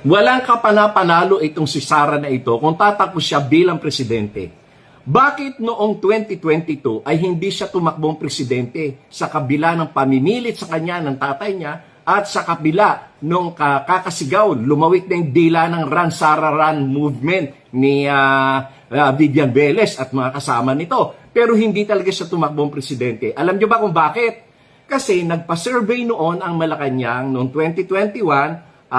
Walang kapana-panalo itong si Sara na ito kung tatakbo siya bilang presidente. Bakit noong 2022 ay hindi siya tumakbong presidente sa kabila ng pamimilit sa kanya ng tatay niya at sa kabila nung kakasigaw, lumawit na yung dila ng Run Sara Run movement ni Vivian Velez at mga kasama nito. Pero hindi talaga siya tumakbong presidente. Alam niyo ba kung bakit? Kasi nagpa-survey noon ang Malacanang noong 2021,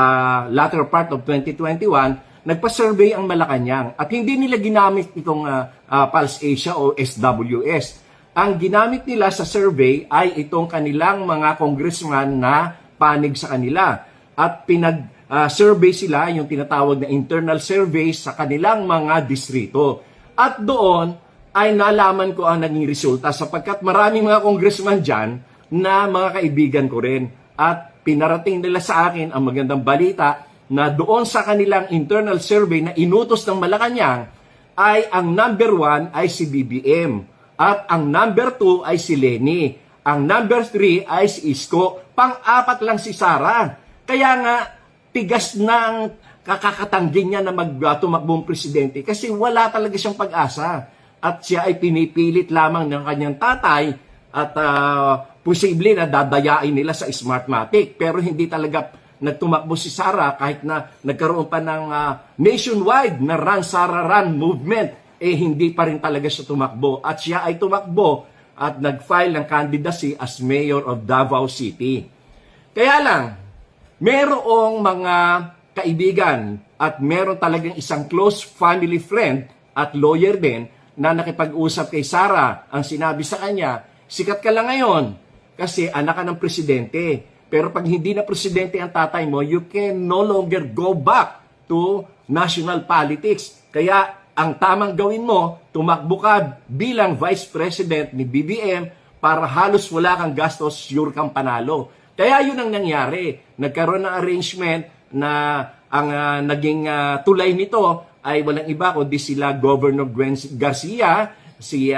latter part of 2021, nagpa-survey ang Malacanang at hindi nila ginamit itong Pulse Asia o SWS. Ang ginamit nila sa survey ay itong kanilang mga congressman na panig sa kanila at pinag-survey sila, yung tinatawag na internal survey sa kanilang mga distrito. At doon ay nalaman ko ang naging resulta sapagkat maraming mga congressman dyan na mga kaibigan ko rin. At pinarating nila sa akin ang magandang balita na doon sa kanilang internal survey na inutos ng Malacanang ay ang number 1 ay si BBM at ang number 2 ay si Leni. Ang number 3 ay si Isko. Pang-4 lang si Sara. Kaya nga, tigas na ang kakakatanggi niya na tumakbong presidente kasi wala talaga siyang pag-asa. At siya ay pinipilit lamang ng kanyang tatay at posible na dadayain nila sa Smartmatic. Pero hindi talaga nagtumakbo si Sara kahit na nagkaroon pa ng nationwide na Run Sara Run movement. Hindi pa rin talaga siya tumakbo. At siya ay tumakbo at nag-file ng candidacy as mayor of Davao City. Kaya lang, merong mga kaibigan at meron talagang isang close family friend at lawyer din na nakipag-usap kay Sara. Ang sinabi sa kanya, sikat ka lang ngayon kasi anak ka ng presidente. Pero pag hindi na presidente ang tatay mo, you can no longer go back to national politics. Kaya ang tamang gawin mo, tumakbo ka bilang vice president ni BBM para halos wala kang gastos, sure kang panalo. Kaya yun ang nangyari. Nagkaroon ng arrangement na ang naging tulay nito ay walang iba kundi sila Governor Gwen Garcia, si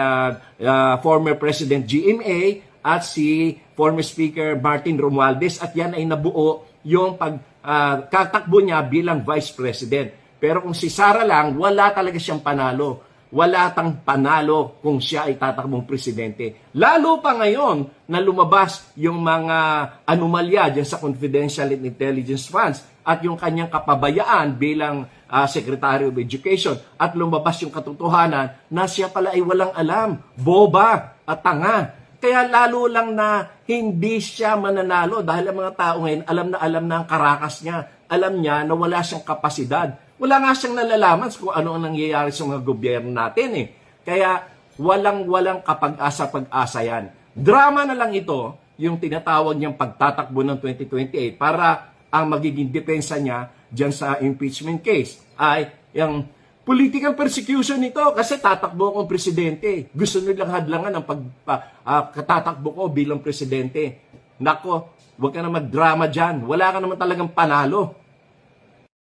former President GMA at si former Speaker Martin Romualdez, at yan ay nabuo yung pagkatakbo niya bilang Vice President. Pero kung si Sara lang, wala talaga siyang panalo. Wala tang panalo kung siya ay tatakbong presidente. Lalo pa ngayon na lumabas yung mga anomalya dyan sa confidential and intelligence funds at yung kanyang kapabayaan bilang Secretary of Education at lumabas yung katotohanan na siya pala ay walang alam, boba at tanga. Kaya lalo lang na hindi siya mananalo dahil ang mga tao ngayon alam na ang karakas niya. Alam niya na wala siyang kapasidad. Wala nga siyang nalalaman kung ano ang nangyayari sa mga gobyerno natin . Kaya walang kapag-asa yan. Drama na lang ito, yung tinatawag niyang pagtatakbo ng 2028 para ang magiging depensa niya dyan sa impeachment case ay yung political persecution nito kasi tatakbo akong presidente. Gusto nilang hadlangan ang pagtatakbo ko bilang presidente. Nako, huwag ka na magdrama dyan. Wala ka naman talagang panalo.